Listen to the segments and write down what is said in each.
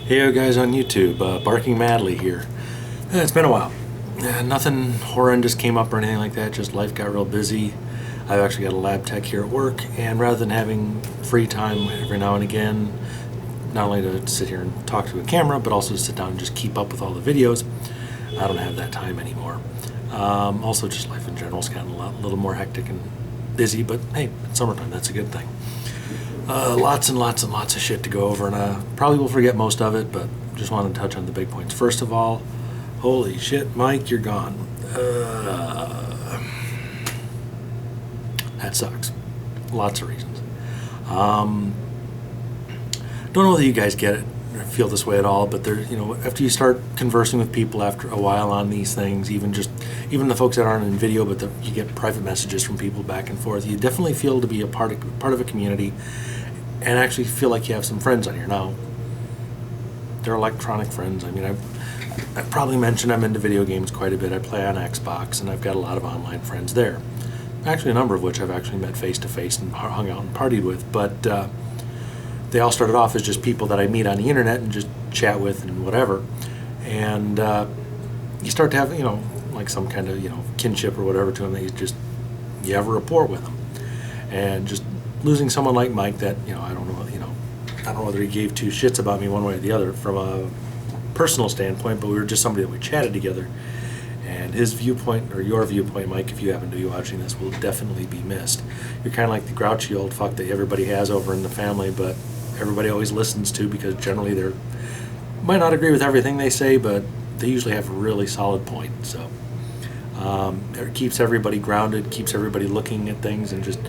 Hey you guys on YouTube, Barking Madly here. It's been a while. Nothing horrendous came up or anything like that, just life got real busy. I've actually got a lab tech here at work, and rather than having free time every now and again, not only to sit here and talk to a camera, but also to sit down and just keep up with all the videos, I don't have that time anymore. Also, just life in general is kind of a little more hectic and busy, but hey, it's summertime, that's a good thing. Lots and lots and lots of shit to go over, and I probably will forget most of it, but just wanted to touch on the big points. First of all, holy shit, Mike, you're gone. That sucks. Lots of reasons. Don't know whether you guys get it or feel this way at all, but there, after you start conversing with people after a while on these things, even the folks that aren't in video, but you get private messages from people back and forth, you definitely feel to be a part of a community, and actually feel like you have some friends on here. Now, they're electronic friends. I mean, I've probably mentioned I'm into video games quite a bit. I play on Xbox, and I've got a lot of online friends there. Actually, a number of which I've actually met face-to-face and hung out and partied with, but they all started off as just people that I meet on the internet and just chat with and whatever. And you start to have, like some kind of, kinship or whatever to them that you have a rapport with them. And just losing someone like Mike that, I don't know whether he gave two shits about me one way or the other from a personal standpoint, but we were just somebody that we chatted together. And his viewpoint, or your viewpoint, Mike, if you happen to be watching this, will definitely be missed. You're kind of like the grouchy old fuck that everybody has over in the family, but everybody always listens to, because generally they might not agree with everything they say, but they usually have a really solid point. So it keeps everybody grounded, keeps everybody looking at things, and just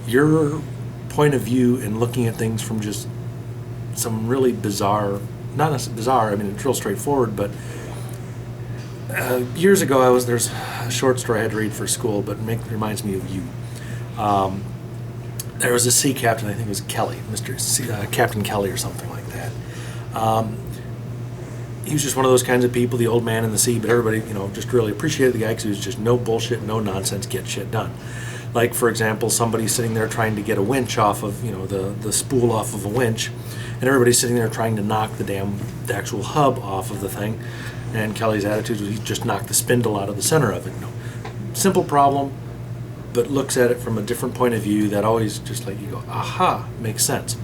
your point of view in looking at things from just some really bizarre, not necessarily bizarre, I mean, it's real straightforward, but years ago there's a short story I had to read for school, but it reminds me of you. There was a sea captain, I think it was Kelly, Captain Kelly or something like that. He was just one of those kinds of people, the old man in the sea, but everybody, just really appreciated the guy because he was just no bullshit, no nonsense, get shit done. Like, for example, somebody sitting there trying to get a winch off of, the spool off of a winch, and everybody's sitting there trying to knock the actual hub off of the thing, and Kelly's attitude was he just knocked the spindle out of the center of it. Simple problem, but looks at it from a different point of view that always just like you go, aha, makes sense.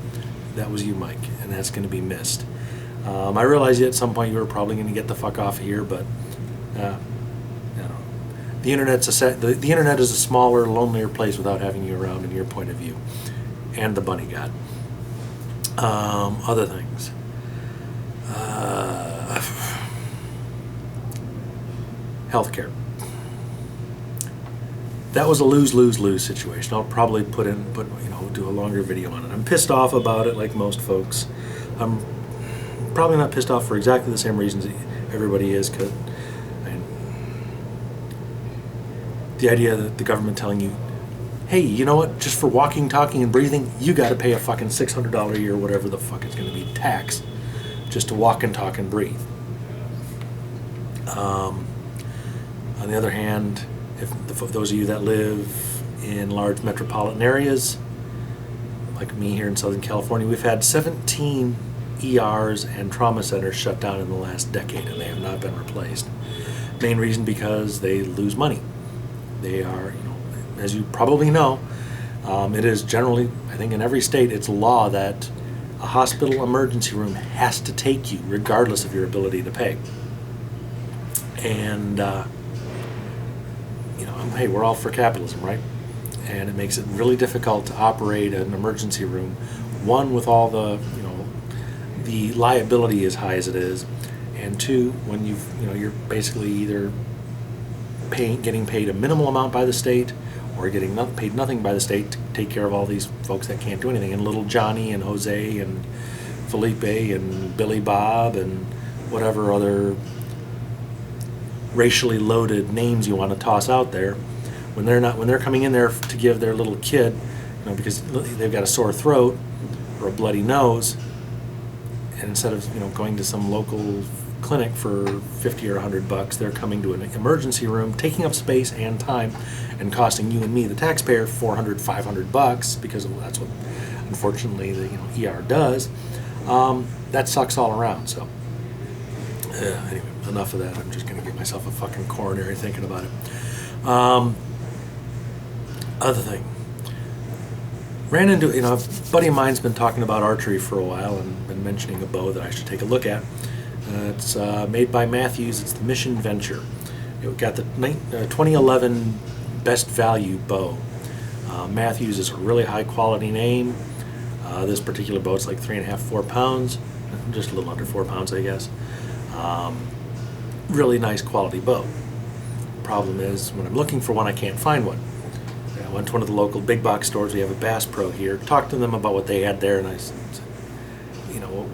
That was you, Mike, and that's going to be missed. I realize at some point you were probably going to get the fuck off of here, but the internet is a smaller, lonelier place without having you around in your point of view, and the bunny god. Other things. Healthcare. That was a lose-lose-lose situation. I'll probably do a longer video on it. I'm pissed off about it, like most folks. I'm probably not pissed off for exactly the same reasons everybody is, because the idea that the government telling you, hey, you know what, just for walking, talking, and breathing, you got to pay a fucking $600 a year, whatever the fuck it's going to be, tax, just to walk and talk and breathe. On the other hand, if those of you that live in large metropolitan areas, like me here in Southern California, we've had 17 ERs and trauma centers shut down in the last decade, and they have not been replaced. Main reason because they lose money. They are, as you probably know, it is generally, I think in every state, it's law that a hospital emergency room has to take you regardless of your ability to pay. And, hey, we're all for capitalism, right? And it makes it really difficult to operate an emergency room, one, with all the, the liability as high as it is, and two, when you're basically either getting paid a minimal amount by the state, or getting paid nothing by the state to take care of all these folks that can't do anything. And little Johnny and Jose and Felipe and Billy Bob and whatever other racially loaded names you want to toss out there, when they're coming in there to give their little kid, because they've got a sore throat or a bloody nose, and instead of going to some local clinic for $50 or $100, they're coming to an emergency room, taking up space and time, and costing you and me, the taxpayer, $400, $500, because that's what unfortunately the ER does, that sucks all around. So anyway, enough of that. I'm just going to get myself a fucking coronary thinking about it. Other thing, ran into, a buddy of mine's been talking about archery for a while and been mentioning a bow that I should take a look at. It's made by Mathews. It's the Mission Venture. It got the 2011 Best Value bow. Mathews is a really high quality name. This particular boat's like 3.5, 4 pounds, just a little under 4 pounds, I guess. Really nice quality bow. Problem is, when I'm looking for one, I can't find one. I went to one of the local big box stores. We have a Bass Pro here. Talked to them about what they had there, and I said,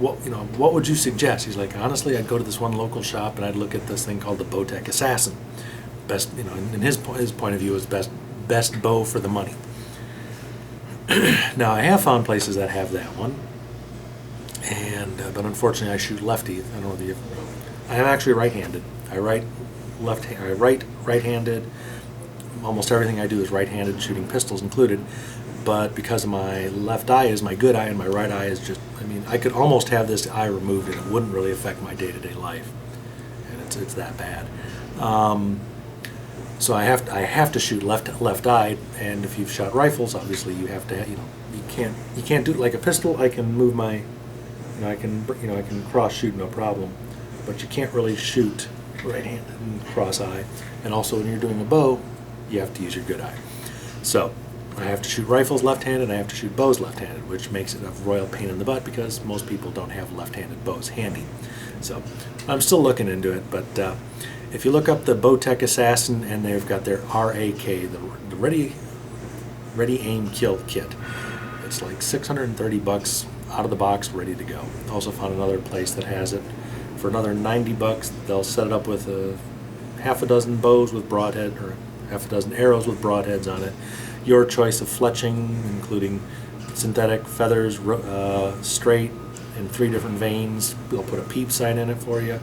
what would you suggest? He's like, honestly, I'd go to this one local shop and I'd look at this thing called the Bowtech Assassin. Best, in his point of view, is best bow for the money. Now, I have found places that have that one, and but unfortunately, I shoot lefty. I don't know if you. I am actually right-handed. I write right-handed. Almost everything I do is right-handed, shooting pistols included. But because my left eye is my good eye and my right eye is just, I could almost have this eye removed and it wouldn't really affect my day-to-day life. And it's that bad. So I have to shoot left eye, and if you've shot rifles, obviously you have to, you can't do it like a pistol. I can move my, I can cross shoot no problem, but you can't really shoot right-handed and cross eye. And also when you're doing a bow, you have to use your good eye. So I have to shoot rifles left-handed, and I have to shoot bows left-handed, which makes it a royal pain in the butt because most people don't have left-handed bows handy. So I'm still looking into it, but if you look up the Bowtech Assassin, and they've got their RAK, the Ready Aim Kill Kit. It's like $630 out of the box, ready to go. Also found another place that has it for another $90. They'll set it up with half a dozen bows with broadhead, or half a dozen arrows with broadheads on it. Your choice of fletching, including synthetic, feathers, straight, in 3 different veins. They'll put a peep sight in it for you.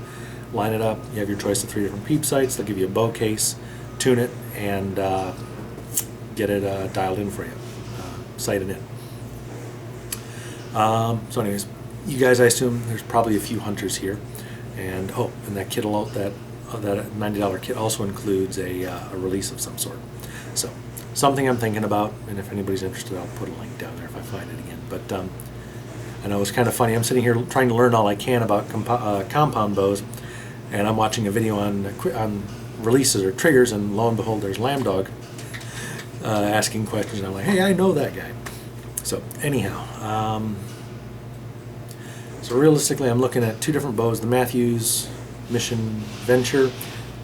Line it up. You have your choice of 3 different peep sights. They'll give you a bow case, tune it, and get it dialed in for you, sighted in. So anyways, you guys, I assume there's probably a few hunters here. And that kit, that $90 kit also includes a release of some sort. So something I'm thinking about, and if anybody's interested, I'll put a link down there if I find it again. But I know it's kind of funny. I'm sitting here trying to learn all I can about compound bows, and I'm watching a video on releases or triggers, and lo and behold, there's Lambdog asking questions. And I'm like, hey, I know that guy. So anyhow, so realistically, I'm looking at 2 different bows: the Mathews Mission Venture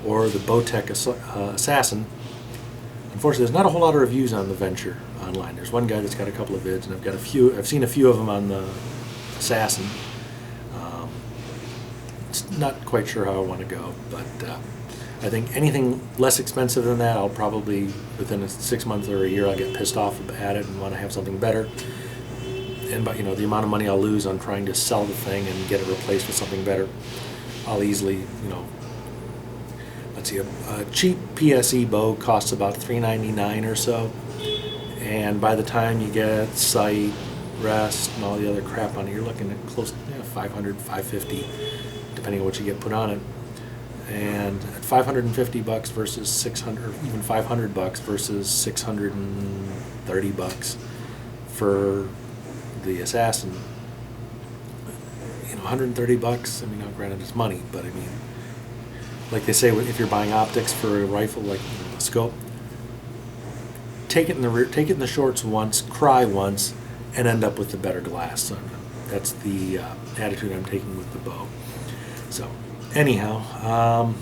or the Bowtech Assassin. Unfortunately, there's not a whole lot of reviews on the Venture online. There's one guy that's got a couple of vids, and I've seen a few of them on the Assassin. Not quite sure how I want to go, but I think anything less expensive than that, I'll probably, within 6 months or a year, I'll get pissed off at it and want to have something better. And but the amount of money I'll lose on trying to sell the thing and get it replaced with something better, I'll easily, let's see, a cheap PSE bow costs about $399 or so, and by the time you get sight, rest, and all the other crap on it, you're looking at close to $500, $550, depending on what you get put on it. And at $550 versus $600, or even $500 versus $630 for the Assassin, $130. Granted it's money, but like they say, if you're buying optics for a rifle, like a scope, take it in the shorts once, cry once, and end up with the better glass. So that's the attitude I'm taking with the bow. So anyhow,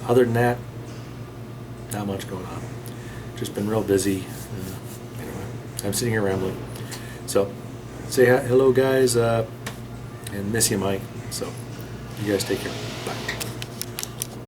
other than that, not much going on. Just been real busy. Anyway, I'm sitting here rambling. So say hello, guys, and miss you, Mike. So you guys take care. Bye.